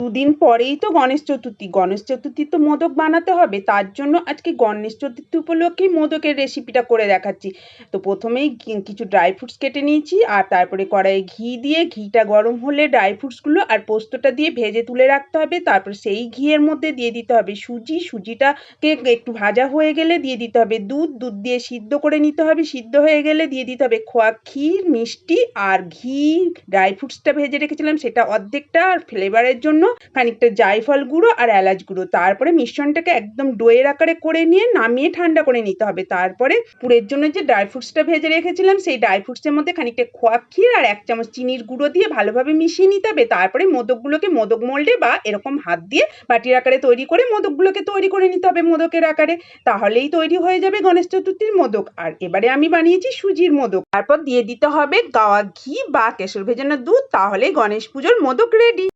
দুদিন পরেই তো গণেশ চতুর্থী। গণেশ চতুর্থী তো মোদক বানাতে হবে, তার জন্য আজকে গণেশ চতুর্থী উপলক্ষেই মোদকের রেসিপিটা করে দেখাচ্ছি। তো প্রথমেই কিছু ড্রাই ফ্রুটস কেটে নিয়েছি, আর তারপরে কড়াইয়ে ঘি দিয়ে, ঘিটা গরম হলে ড্রাই ফ্রুটসগুলো আর পোস্তটা দিয়ে ভেজে তুলে রাখতে হবে। তারপর সেই ঘিয়ের মধ্যে দিয়ে দিতে হবে সুজি, সুজিটাকে একটু ভাজা হয়ে গেলে দিয়ে দিতে হবে দুধ, দুধ দিয়ে সিদ্ধ করে নিতে হবে, সিদ্ধ হয়ে গেলে দিয়ে দিতে হবে খোয়া ক্ষীর, মিষ্টি আর ঘি। ড্রাই ফ্রুটসটা ভেজে রেখেছিলাম সেটা অর্ধেকটা, আর ফ্লেভারের জন্য খানিকটা জায়ফল গুঁড়ো আর এলাচ গুঁড়ো। তারপরে মিশ্রণটাকে একদম ডোয়ের আকারে করে নিয়ে নামিয়ে ঠান্ডা করে নিতে হবে। তারপরে পুরের জন্য যে ড্রাই ফ্রুটসটা ভেজে রেখেছিলাম সেই ড্রাই ফ্রুটসের মধ্যে খানিকটা খোয়া ক্ষীর আর 1 চামচ চিনির গুঁড়ো দিয়ে ভালোভাবে মিশিয়ে নিতে হবে। তারপরে মোদকগুলোকে মোদক মোল্ডে বা এরকম হাত দিয়ে বাটির আকারে তৈরি করে মোদকগুলোকে তৈরি করে নিতে হবে মোদকের আকারে। তাহলেই তৈরি হয়ে যাবে গণেশ চতুর্থীর মোদক। আর এবারে আমি বানিয়েছি সুজির মোদক। তারপর দিয়ে দিতে হবে গাওয়া ঘি বা কেশর ভেজানো দুধ, তাহলে গণেশ পুজোর মোদক রেডি।